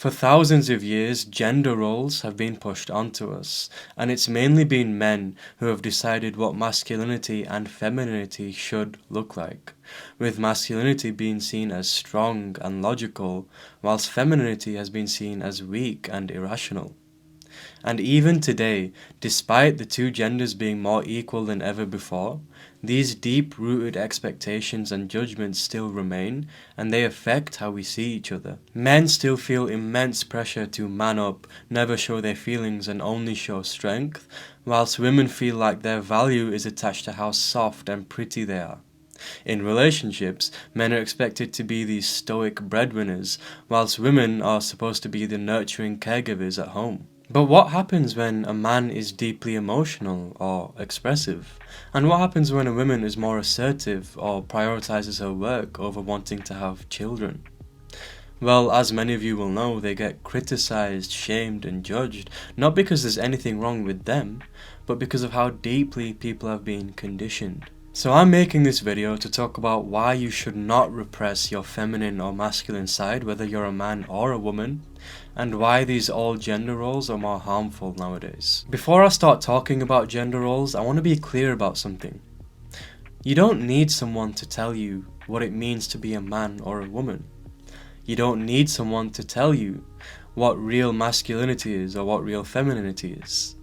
For thousands of years, gender roles have been pushed onto us, and it's mainly been men who have decided what masculinity and femininity should look like, with masculinity being seen as strong and logical, whilst femininity has been seen as weak and irrational. And even today, despite the two genders being more equal than ever before, these deep-rooted expectations and judgments still remain, and they affect how we see each other. Men still feel immense pressure to man up, never show their feelings and only show strength, whilst women feel like their value is attached to how soft and pretty they are. In relationships, men are expected to be these stoic breadwinners, whilst women are supposed to be the nurturing caregivers at home. But what happens when a man is deeply emotional or expressive? And what happens when a woman is more assertive or prioritizes her work over wanting to have children? Well, as many of you will know, they get criticized, shamed and judged, not because there's anything wrong with them, but because of how deeply people have been conditioned. So I'm making this video to talk about why you should not repress your feminine or masculine side, whether you're a man or a woman, and why these all gender roles are more harmful nowadays. Before I start talking about gender roles, I want to be clear about something. You don't need someone to tell you what it means to be a man or a woman. You don't need someone to tell you what real masculinity is or what real femininity is.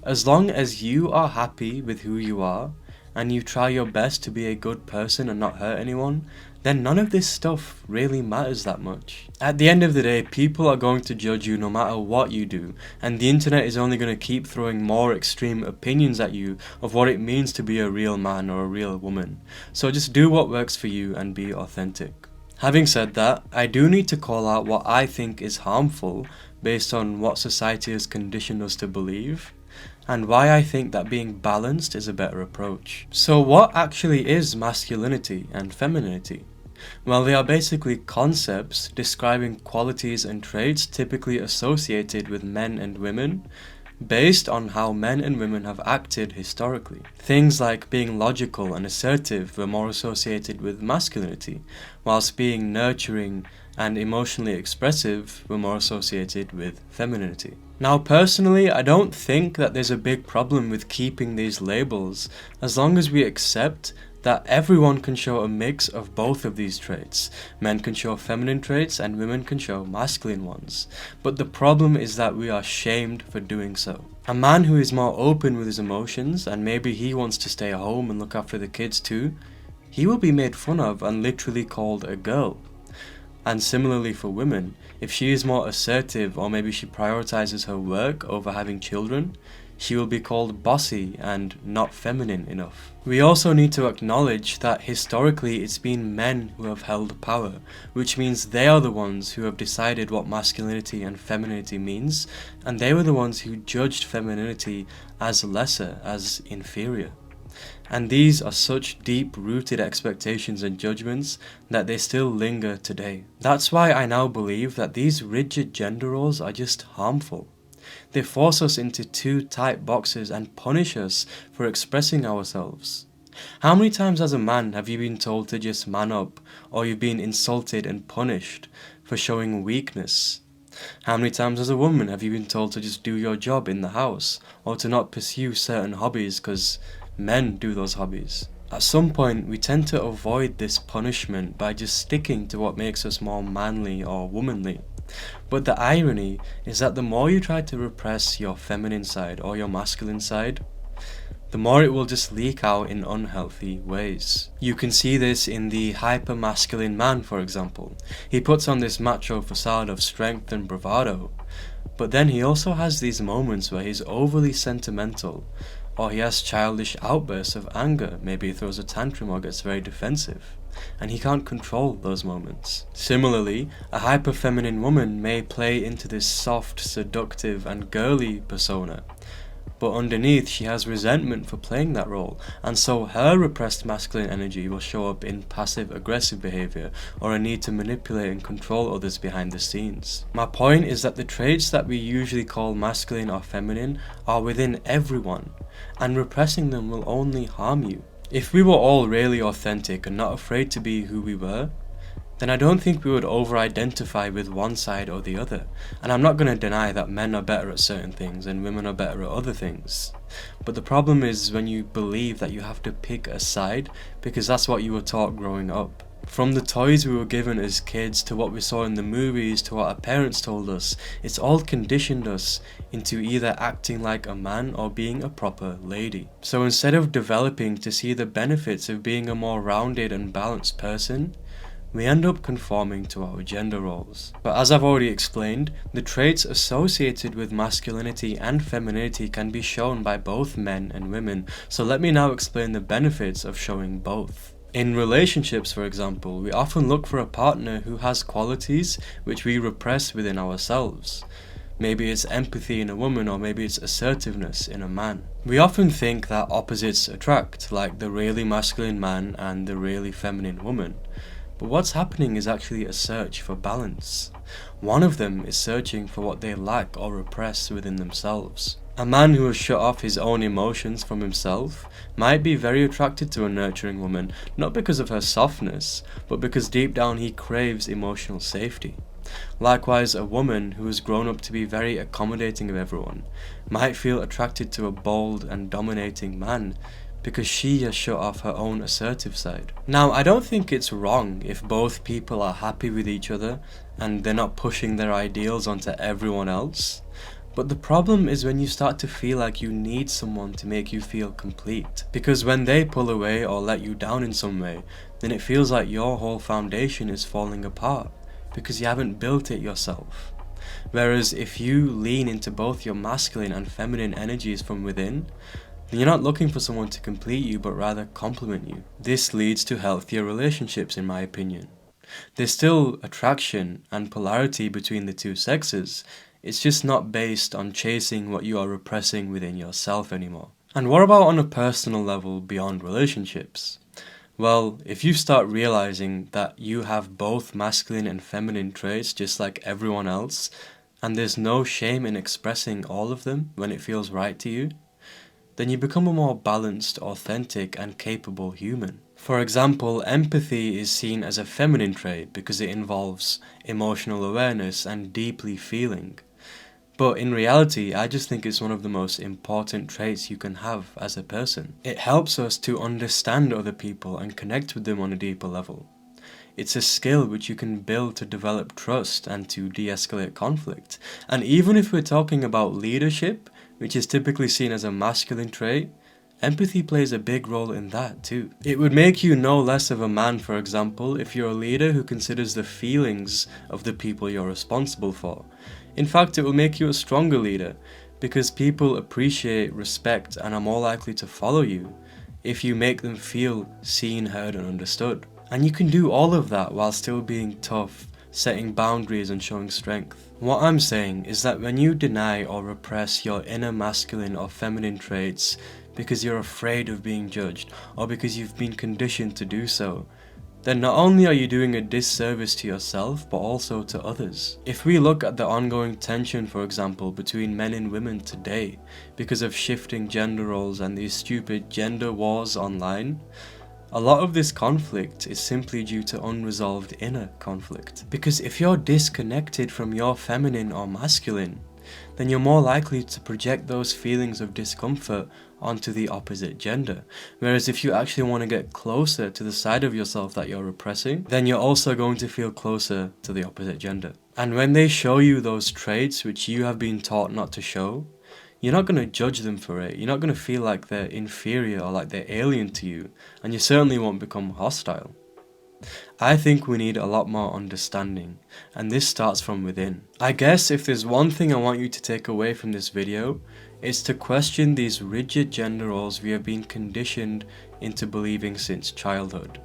As long as you are happy with who you are, and you try your best to be a good person and not hurt anyone, then none of this stuff really matters that much. At the end of the day, people are going to judge you no matter what you do, and the internet is only going to keep throwing more extreme opinions at you of what it means to be a real man or a real woman. So just do what works for you and be authentic. Having said that, I do need to call out what I think is harmful based on what society has conditioned us to believe, and why I think that being balanced is a better approach. So what actually is masculinity and femininity? Well, they are basically concepts describing qualities and traits typically associated with men and women, based on how men and women have acted historically. Things like being logical and assertive were more associated with masculinity, whilst being nurturing and emotionally expressive were more associated with femininity. Now personally, I don't think that there's a big problem with keeping these labels, as long as we accept that everyone can show a mix of both of these traits. Men can show feminine traits and women can show masculine ones. But the problem is that we are shamed for doing so. A man who is more open with his emotions, and maybe he wants to stay at home and look after the kids too, he will be made fun of and literally called a girl. And similarly for women, if she is more assertive or maybe she prioritizes her work over having children, she will be called bossy and not feminine enough. We also need to acknowledge that historically it's been men who have held power, which means they are the ones who have decided what masculinity and femininity means, and they were the ones who judged femininity as lesser, as inferior. And these are such deep-rooted expectations and judgments that they still linger today. That's why I now believe that these rigid gender roles are just harmful. They force us into two tight boxes and punish us for expressing ourselves. How many times as a man have you been told to just man up, or you've been insulted and punished for showing weakness? How many times as a woman have you been told to just do your job in the house, or to not pursue certain hobbies because men do those hobbies? At some point, we tend to avoid this punishment by just sticking to what makes us more manly or womanly. But the irony is that the more you try to repress your feminine side or your masculine side, the more it will just leak out in unhealthy ways. You can see this in the hyper-masculine man, for example. He puts on this macho facade of strength and bravado, but then he also has these moments where he's overly sentimental, or he has childish outbursts of anger, maybe he throws a tantrum or gets very defensive, and he can't control those moments. Similarly, a hyper-feminine woman may play into this soft, seductive and girly persona, but underneath she has resentment for playing that role, and so her repressed masculine energy will show up in passive-aggressive behaviour or a need to manipulate and control others behind the scenes. My point is that the traits that we usually call masculine or feminine are within everyone, and repressing them will only harm you. If we were all really authentic and not afraid to be who we were, then I don't think we would over-identify with one side or the other. And I'm not going to deny that men are better at certain things and women are better at other things. But the problem is when you believe that you have to pick a side because that's what you were taught growing up. From the toys we were given as kids to what we saw in the movies to what our parents told us, it's all conditioned us into either acting like a man or being a proper lady. So instead of developing to see the benefits of being a more rounded and balanced person, we end up conforming to our gender roles. But as I've already explained, the traits associated with masculinity and femininity can be shown by both men and women, so let me now explain the benefits of showing both. In relationships, for example, we often look for a partner who has qualities which we repress within ourselves. Maybe it's empathy in a woman, or maybe it's assertiveness in a man. We often think that opposites attract, like the really masculine man and the really feminine woman. But what's happening is actually a search for balance. One of them is searching for what they lack or repress within themselves. A man who has shut off his own emotions from himself might be very attracted to a nurturing woman, not because of her softness, but because deep down he craves emotional safety. Likewise, a woman who has grown up to be very accommodating of everyone might feel attracted to a bold and dominating man because she has shut off her own assertive side. Now, I don't think it's wrong if both people are happy with each other and they're not pushing their ideals onto everyone else. But the problem is when you start to feel like you need someone to make you feel complete. Because when they pull away or let you down in some way, then it feels like your whole foundation is falling apart because you haven't built it yourself. Whereas if you lean into both your masculine and feminine energies from within, then you're not looking for someone to complete you, but rather complement you. This leads to healthier relationships, in my opinion. There's still attraction and polarity between the two sexes. It's just not based on chasing what you are repressing within yourself anymore. And what about on a personal level beyond relationships? Well, if you start realizing that you have both masculine and feminine traits just like everyone else, and there's no shame in expressing all of them when it feels right to you, then you become a more balanced, authentic, and capable human. For example, empathy is seen as a feminine trait because it involves emotional awareness and deeply feeling. But in reality, I just think it's one of the most important traits you can have as a person. It helps us to understand other people and connect with them on a deeper level. It's a skill which you can build to develop trust and to de-escalate conflict. And even if we're talking about leadership, which is typically seen as a masculine trait, empathy plays a big role in that too. It would make you no less of a man, for example, if you're a leader who considers the feelings of the people you're responsible for. In fact, it will make you a stronger leader, because people appreciate, respect, and are more likely to follow you if you make them feel seen, heard, and understood. And you can do all of that while still being tough, setting boundaries and showing strength. What I'm saying is that when you deny or repress your inner masculine or feminine traits because you're afraid of being judged or because you've been conditioned to do so, then not only are you doing a disservice to yourself but also to others. If we look at the ongoing tension, for example, between men and women today because of shifting gender roles and these stupid gender wars online, a lot of this conflict is simply due to unresolved inner conflict. Because if you're disconnected from your feminine or masculine, then you're more likely to project those feelings of discomfort onto the opposite gender. Whereas if you actually want to get closer to the side of yourself that you're repressing, then you're also going to feel closer to the opposite gender. And when they show you those traits which you have been taught not to show, you're not going to judge them for it. You're not going to feel like they're inferior or like they're alien to you, and you certainly won't become hostile. I think we need a lot more understanding, and this starts from within. I guess if there's one thing I want you to take away from this video, it's to question these rigid gender roles we have been conditioned into believing since childhood.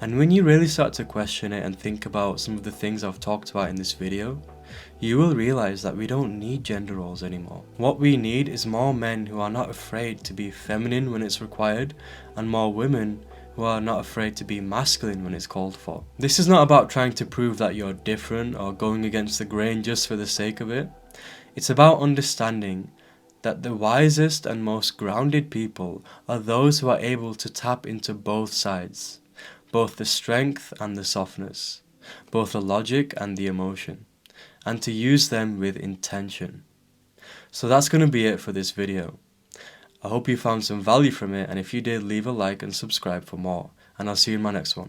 And when you really start to question it and think about some of the things I've talked about in this video, you will realize that we don't need gender roles anymore. What we need is more men who are not afraid to be feminine when it's required, and more women who are not afraid to be masculine when it's called for. This is not about trying to prove that you're different or going against the grain just for the sake of it. It's about understanding that the wisest and most grounded people are those who are able to tap into both sides, both the strength and the softness. both the logic and the emotion, and to use them with intention. So that's going to be it for this video. I hope you found some value from it, and if you did, leave a like and subscribe for more, and I'll see you in my next one.